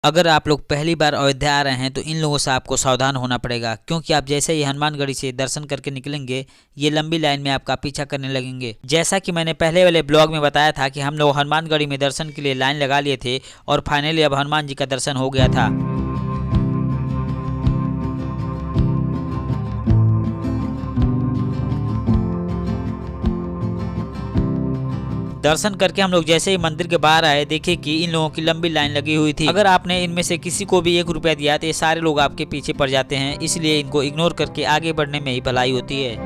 अगर आप लोग पहली बार अयोध्या आ रहे हैं तो इन लोगों से आपको सावधान होना पड़ेगा, क्योंकि आप जैसे ही हनुमानगढ़ी से दर्शन करके निकलेंगे ये लंबी लाइन में आपका पीछा करने लगेंगे। जैसा कि मैंने पहले वाले ब्लॉग में बताया था कि हम लोग हनुमानगढ़ी में दर्शन के लिए लाइन लगा लिए थे और फाइनली अब हनुमान जी का दर्शन हो गया था। दर्शन करके हम लोग जैसे ही मंदिर के बाहर आए, देखे कि इन लोगों की लंबी लाइन लगी हुई थी। अगर आपने इनमें से किसी को भी 1 रुपया दिया तो ये सारे लोग आपके पीछे पड़ जाते हैं, इसलिए इनको इग्नोर करके आगे बढ़ने में ही भलाई होती है।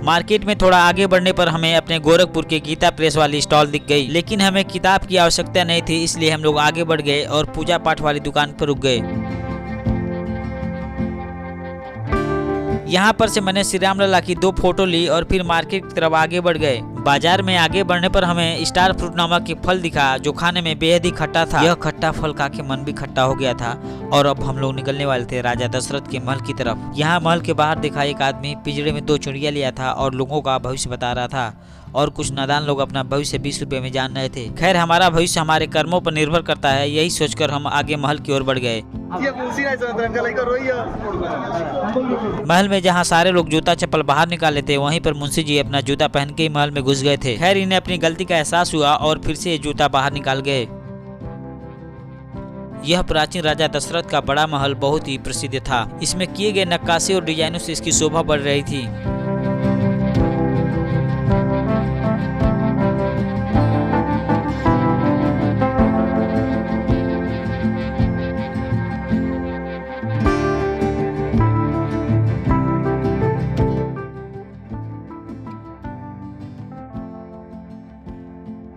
मार्केट में थोड़ा आगे बढ़ने पर हमें अपने गोरखपुर के गीता प्रेस वाली स्टॉल दिख गई, लेकिन हमें किताब की आवश्यकता नहीं थी, इसलिए हम लोग आगे बढ़ गए और पूजा पाठ वाली दुकान पर रुक गए। यहाँ पर से मैंने श्री राम लला की 2 फोटो ली और फिर मार्केट की तरफ आगे बढ़ गए। बाजार में आगे बढ़ने पर हमें स्टार फ्रूट नामक एक फल दिखा जो खाने में बेहद ही खट्टा था। यह खट्टा फल खा के मन भी खट्टा हो गया था और अब हम लोग निकलने वाले थे राजा दशरथ के महल की तरफ। यहाँ महल के बाहर देखा एक आदमी पिंजरे में 2 चिड़िया लिया था और लोगों का भविष्य बता रहा था, और कुछ नादान लोग अपना भविष्य 20 रुपए में जान रहे थे। खैर, हमारा भविष्य हमारे कर्मों पर निर्भर करता है, यही सोचकर हम आगे महल की ओर बढ़ गए। महल में जहाँ सारे लोग जूता चप्पल बाहर निकाले थे, वहीं पर मुंशी जी अपना जूता पहन के ही महल में घुस गए थे। खैर, इन्हें अपनी गलती का एहसास हुआ और फिर से जूता बाहर निकाल गए। यह प्राचीन राजा दशरथ का बड़ा महल बहुत ही प्रसिद्ध था। इसमें किए गए नक्काशी और डिजाइनों से इसकी शोभा बढ़ रही थी।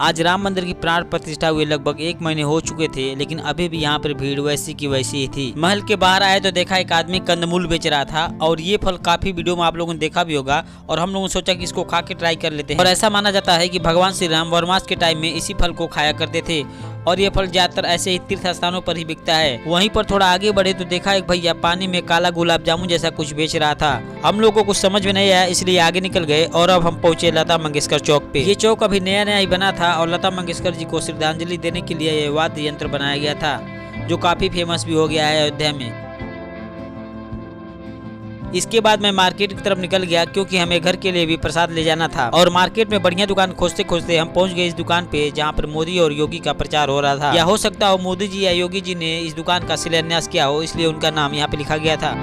आज राम मंदिर की प्राण प्रतिष्ठा हुए लगभग 1 महीने हो चुके थे, लेकिन अभी भी यहाँ पर भीड़ वैसी की वैसी ही थी। महल के बाहर आए तो देखा एक आदमी कंदमूल बेच रहा था, और ये फल काफी वीडियो में आप लोगों ने देखा भी होगा, और हम लोगों ने सोचा कि इसको खा के ट्राई कर लेते हैं। और ऐसा माना जाता है कि भगवान श्री राम वनवास के टाइम में इसी फल को खाया करते थे, और ये फल ज्यादातर ऐसे ही तीर्थ स्थानों पर ही बिकता है। वहीं पर थोड़ा आगे बढ़े तो देखा एक भैया पानी में काला गुलाब जामुन जैसा कुछ बेच रहा था। हम लोगों को कुछ समझ में नहीं आया, इसलिए आगे निकल गए और अब हम पहुंचे लता मंगेशकर चौक पे। ये चौक अभी नया नया ही बना था और लता मंगेशकर जी को श्रद्धांजलि देने के लिए ये वाद्य यंत्र बनाया गया था, जो काफी फेमस भी हो गया है अयोध्या में। इसके बाद मैं मार्केट की तरफ निकल गया, क्योंकि हमें घर के लिए भी प्रसाद ले जाना था। और मार्केट में बढ़िया दुकान खोजते खोजते हम पहुंच गए इस दुकान पे, जहां पर मोदी और योगी का प्रचार हो रहा था। या हो सकता हो मोदी जी या योगी जी ने इस दुकान का शिलान्यास किया हो, इसलिए उनका नाम यहाँ पे लिखा गया था।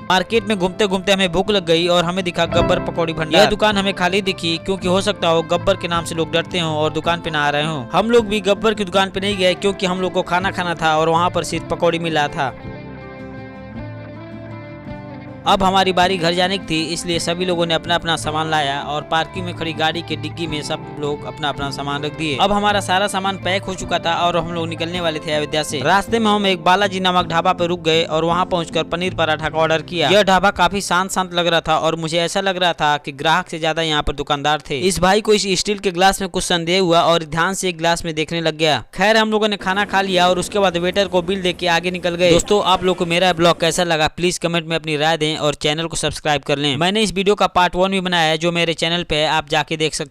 मार्केट में घूमते घूमते हमें भूख लग गई और हमें दिखा गब्बर पकौड़ी भंडार। यह दुकान हमें खाली दिखी, क्योंकि हो सकता हो गब्बर के नाम से लोग डरते हो और दुकान पे ना आ रहे हो। हम लोग भी गब्बर की दुकान पे नहीं गए, क्योंकि हम लोग को खाना खाना था और वहाँ पर सिर्फ पकौड़ी मिला था। अब हमारी बारी घर जाने की थी, इसलिए सभी लोगों ने अपना अपना सामान लाया और पार्किंग में खड़ी गाड़ी के डिग्गी में सब लोग अपना अपना सामान रख दिए। अब हमारा सारा सामान पैक हो चुका था और हम लोग निकलने वाले थे अयोध्या से। रास्ते में हम एक बालाजी नामक ढाबा पे रुक गए और वहाँ पहुंचकर पनीर पराठा का ऑर्डर किया। यह ढाबा काफी शांत शांत लग रहा था और मुझे ऐसा लग रहा था कि ग्राहक से ज्यादा यहाँ पर दुकानदार थे। इस भाई को इस स्टील के ग्लास में कुछ संदेह हुआ और ध्यान से एक ग्लास में देखने लग गया। खैर, हम लोगों ने खाना खा लिया और उसके बाद वेटर को बिल दे के आगे निकल गए। दोस्तों, आप लोग को मेरा ब्लॉग कैसा लगा प्लीज कमेंट में अपनी राय दें और चैनल को सब्सक्राइब कर लें। मैंने इस वीडियो का पार्ट 1 भी बनाया है, जो मेरे चैनल पे है, आप जाके देख सकते हैं।